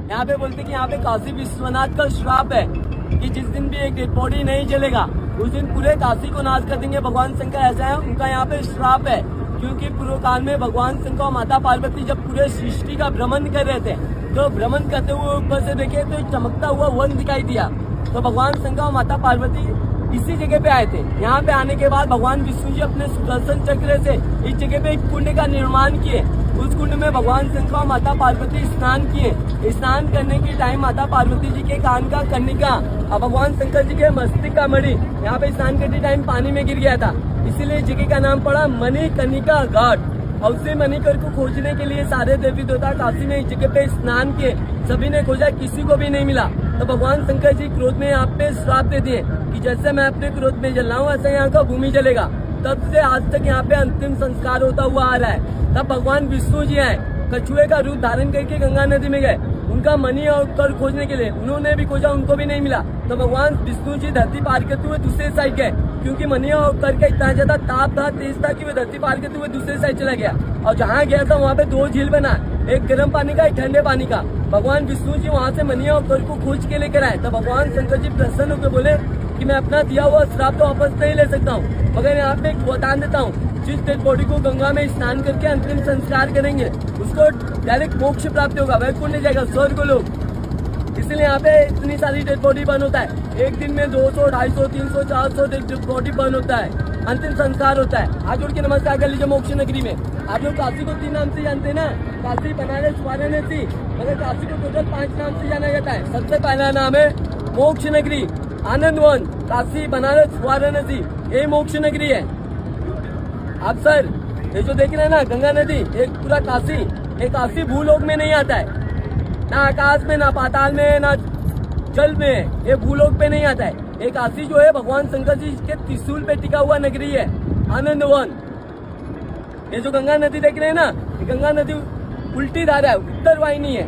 यहाँ पे बोलते कि यहाँ पे काशी विश्वनाथ का श्राप है कि जिस दिन भी एक डेड बॉडी नहीं जलेगा उस दिन पूरे काशी को नाश कर देंगे। भगवान शंकर ऐसा है, उनका यहाँ पे श्राप है, क्योंकि पूर्व काल में भगवान शंकर और माता पार्वती जब पूरे सृष्टि का भ्रमण कर रहे थे तो भ्रमण करते हुए ऊपर से देखे तो एक चमकता हुआ वन दिखाई दिया। तो भगवान शंकर और माता पार्वती इसी जगह पे आए थे। यहाँ पे आने के बाद भगवान विष्णु जी अपने सुदर्शन चक्र से इस जगह पे एक कुंड का निर्माण किए। उस कुंड में भगवान शंकर और माता पार्वती स्नान किए। स्नान करने के टाइम माता पार्वती जी के कान का कन्निका और भगवान शंकर जी के मस्तिष्क का मणि यहाँ पे स्नान करते टाइम पानी में गिर गया था, इसीलिए जगह का नाम पड़ा मणिकर्णिका घाट। और उसे मणिकर को खोजने के लिए सारे देवी देवता काशी में इस जगह पे स्नान किए। सभी ने खोजा, किसी को भी नहीं मिला। तो भगवान शंकर जी क्रोध में यहाँ पे श्राप दे दिए कि जैसे मैं अपने क्रोध में जल रहा हूँ ऐसे यहाँ का भूमि जलेगा। तब से आज तक यहाँ पे अंतिम संस्कार होता हुआ आ रहा है। तब भगवान विष्णु जी आए, कछुए का रूप धारण करके गंगा नदी में गए उनका मणि और कर खोजने के लिए। उन्होंने भी खोजा, उनको भी नहीं मिला। तो भगवान विष्णु जी धरती पार करते हुए दूसरे साइड गए, क्योंकि मणि और कर का इतना ज्यादा ताप था, तेज था कि वो धरती पार करते हुए दूसरे साइड चला गया। और जहाँ गया था वहाँ पे दो झील बना, एक गर्म पानी का, एक ठंडे पानी का। भगवान विष्णु जी वहाँ से मणि और कर को खोज के लेकर आए। तो भगवान शंकर जी प्रसन्न होकर बोले कि मैं अपना दिया हुआ श्राप तो वापस नहीं ले सकता हूँ, मगर यहाँ पे एक वरदान देता हूँ, जिस डेड बॉडी को गंगा में स्नान करके अंतिम संस्कार करेंगे उसको डायरेक्ट मोक्ष प्राप्त होगा, वैकुंठ जाएगा, स्वर्ग लोग। इसलिए यहाँ पे इतनी सारी डेड बॉडी बर्न होता है। एक दिन में 200, 250, 300, 400 डेड बॉडी बर्न होता है, अंतिम संस्कार होता है। हाथ जोड़ के नमस्कार कर लीजिए मोक्ष नगरी में। आप लोग काशी को 3 नाम से जानते हैं ना, काशी, बनारस, वाराणसी, मगर काशी को टोटल 5 नाम से जाना जाता है। सबसे पहला नाम है मोक्ष नगरी, आनंद वन। काशी, बनारस, वाराणसी, ये मोक्ष नगरी है। आप सर ये जो देख रहे हैं ना गंगा नदी, एक पूरा काशी, एक काशी भूलोक में नहीं आता है, ना आकाश में, ना पाताल में, ना जल में, ये भूलोक पे नहीं आता है। ये काशी जो है भगवान शंकर जी के त्रिशूल पे टिका हुआ नगरी है, आनंद वन। ये जो गंगा नदी देख रहे हैं ना, ये गंगा नदी उल्टी धारा है, उत्तर वाहिनी है।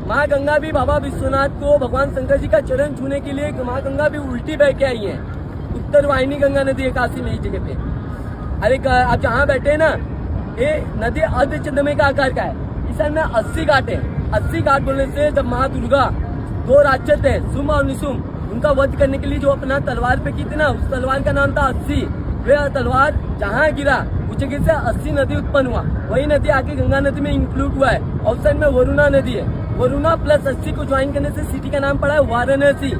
माँ गंगा भी बाबा विश्वनाथ को भगवान शंकर जी का चरण छूने के लिए माँ गंगा भी उल्टी बह के आई है। उत्तर वाहिनी गंगा नदी है काशी में, इस जगह पे। अरे आप जहाँ बैठे हैं ना, ये नदी अर्धचंद्र का आकार का है। इस में 80 घाट है। 80 घाट बोलने से जब माँ दुर्गा 2 राक्षस थे, शुंभ और निशुंभ, उनका वध करने के लिए जो अपना तलवार पे की थी ना, उस तलवार का नाम था 80। वह तलवार जहाँ गिरा उस जगह से 80 नदी उत्पन्न हुआ। वही नदी आके गंगा नदी में इंक्लूड हुआ है। और साइड में वरुणा नदी है। वरुणा प्लस 80 को ज्वाइन करने से सिटी का नाम पड़ा है वाराणसी।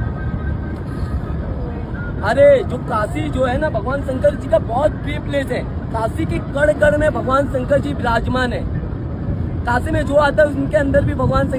अरे जो काशी जो है ना, भगवान शंकर जी का बहुत प्रिय प्लेस है। काशी के कण कण में भगवान शंकर जी विराजमान है। काशी में जो आता है उनके अंदर भी भगवान शंकर